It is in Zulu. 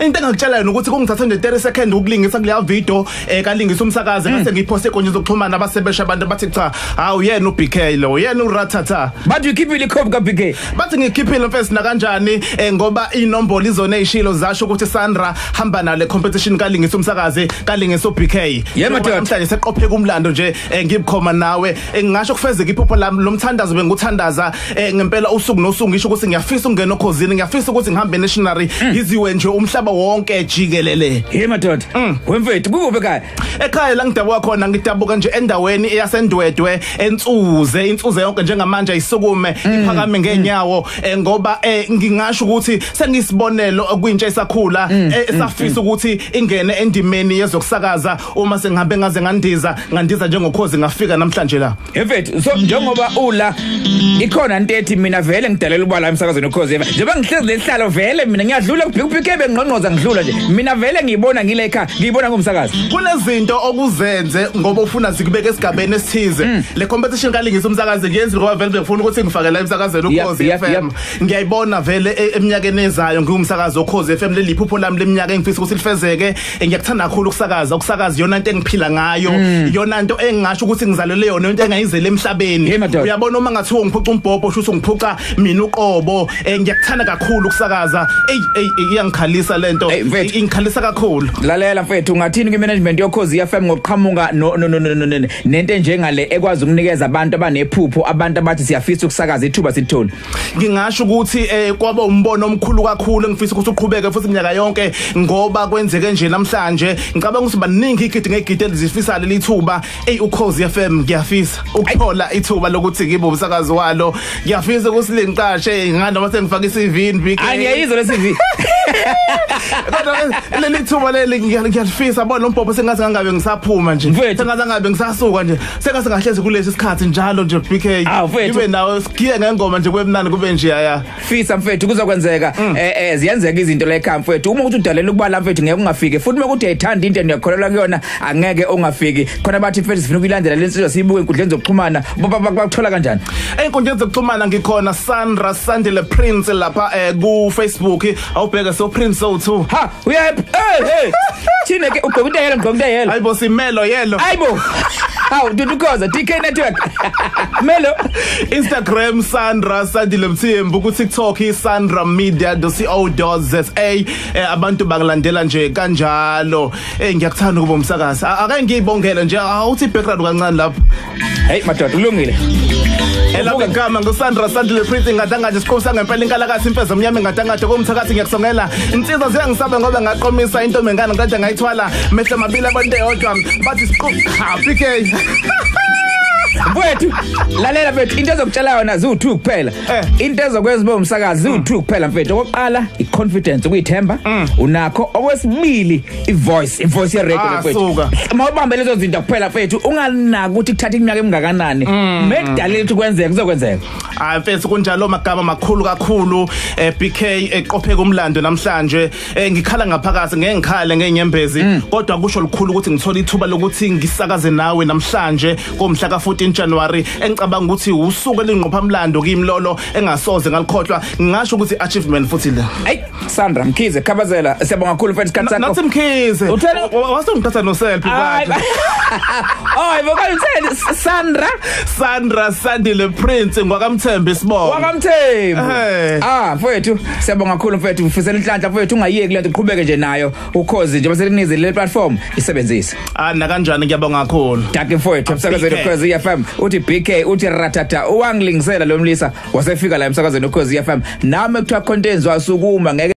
into engakutshela yona ukuthi kungithatha nje 30 seconds ukulingisa kuleya video kalingisa umsakazi bese ngiphoste konje zokuxhumana abasebesha abantu bathi cha hawu yena uBK lo yena uRatata bathi ukhiphile ikhophi kaBK bathi ngikhiphile mfethu na kanjani ngoba inombolo izona ezishilo zasho ukuthi Sandra hamba nale competition kalingisa umsakazi kalingisa uBK namhlanje seqopheka umlando nje ngibukhoma nawe ngingasho kufezeka iphupho lami lomthandazo benguthandaza ngempela usuku nosuku ngisho ukuthi ngiyafisa ungena ukhozini ngiyafisa ukuthi ngihambe nationally iziwe nje umhlaba wonke jikelele madoda wemfethu kukuphi ekhaya la ngidabuka khona ngidabuka nje endaweni eyasendwedwe insuze yonke njengamanje ayisukume iphakame ngenyawo ngoba ngingasho ukuthi sengisibonelo kwintsha esakhula esafisa ukuthi ingene endimeni yezokusakaza uma sengihambe ngaze ngandiza njengokhozi ngafika namhlanje la mfethu so njengoba ula ikhona into ethi mina vele ngidalela ubala emsakazweni ukhozi njengoba ngihlezi lesihlalo vele mina ngiyadlula kuBK bengqonqoza ngidlula nje mina vele ngiyibona ngile ekhaya ngiyibona ngumsakazi kunezinto okuzenze ngoba ufuna zikubeka esigabeni esithize le competition kalingisa umsakazi ngiyenza ngoba vele bengifuna ukuthi ngifakele emsakazweni ukhozi FM ngiyayibona vele eminyakeni ezayo ngumsakazi ukhozi FM leli phupho lami leminyaka engifisa ukuthi lifezeke ngiyakuthanda kakhulu ukusakaza yona into engiphila ngayo yona into engingasho ukuthi ngizalele yona into engayizele emhlabeni uyabona uma ngathiwa ngiphuca umbhobho shuthi ngiphuca mina uqobo ngiyakuthanda kakhulu ukusakaza iyangikhalisa lento ingikhalisa kakhulu lalela mfethu ungathini kwimanagement yokhozi FM ngokuqhamuka nento njengale ekwazi ukunikeza abantu abanephupho abantu abathi siyafisa ukusakaza ithuba sithole ngingasho ukuthi kwaba umbono omkhulu kakhulu engifisa ukuthi uqhubeke futhi iminyaka yonke ngoba kwenzeke nje namhlanje ngicabanga ukuthi baningi igidi ngegidi elizifisa leli thuba ukhozi FM ngiyafisa ukuthola ithuba lokuthi ngibe umsakazi walo ngiyafisa ukuthi lingiqashe ngani base ngifaka iCV BK angiyizwa le CV kodwa leli thuba leli ngiyafisa bona lo mbhobho sengathi ngangabe ngisaphuma nje sengathi ngangabe ngisasuka nje sengathi ngahlezi kulesi sikhathi njalo nje BK ibe nawe sigiye ngengoma nje kwemnandi kube nje ya fisa mfethu kuzokwenzeka ziyenzeka izinto la ekhaya mfethu uma uthi udalela ukubala mfethu ngeke ungafike futhi uma kuthi ayithanda into ngiyakholelwa kuyona angeke ungafiki khona bathi mfethu sifuna ukulandela lensizwa siyibuke enkundleni zokuxhumana bakuthola kanjani enkundleni zokuxhumana ngikhona Sandra Sandile Prince lapha ku Facebook awubheka so Prince so2 ha hey thina ke ugqokudayela hayibo simelo yelo hayibo hawu dudukoza DK network melo Instagram Sandra Sandile Mthembu ku TikTok Sandra Media.co.za abantu bangilandela nje kanjalo ngiyakuthanda ukuba umsakazi ake ngiyibongela nje awuthi background kancane lapho hey madoda ulungile elapha ngama ngoSandra Sandile Prince ngadanga nje sikhosa ngempela inkalakazi impeza omnyama ngadanga nje komthakathi ngiyakusongela insizwa ziyangisaba ngoba ngaqomisa into mengane ngade ngayithwala mehla mabili abantu eyodwa bathi siqo BK Mfethu lalela mfethu into ezokutshela yona ziwu2 kuphela into ezokwenza ube umsakazi ziwu2 kuphela mfethu oqala iconfidence ukuyithemba unakho okwesibili ivoice ye radio mfethu mawubambe lezo zinto kuphela mfethu unganaki ukuthi kuthatha iminyaka emingakanani mekudalile ukuthi kwenzeke kuzokwenzeka mfethu kunjalo magama makhulu kakhulu BK eqopheka umlando namhlanje ngikhala ngaphakathi ngeke ngikhale ngenyembezi kodwa kusho likhulu ukuthi ngithola ithuba lokuthi ngisakaze nawe namhlanje komhla ka14 January engicabanga ukuthi usuku elingqopha umlando kimlolo engasoze ngalikhohlwa ngisho ukuthi achievement futhi la hey Sandra Mkhize khabazela siyabonga kakhulu mfethu isikhathi sakho nathi Mkhize wasongithatha no self bathi oh bokutheni Sandra Sandile Prince ngwakamthembe isibongo wakamthembe mfethu siyabonga kakhulu mfethu ufisela inhlanhla mfethu ungayeki lento uqhubeke nje nayo ukhozi nje baselinizile le platform isebenzise na kanjani ngiyabonga kakhulu Daki mfethu umsakazweni ukhozi FM uthi BK uthi Ratata uwangilingisela lo mlisa wasefika la emsakazweni ukhozi FM nami kuthiwa content wasukuma ngeke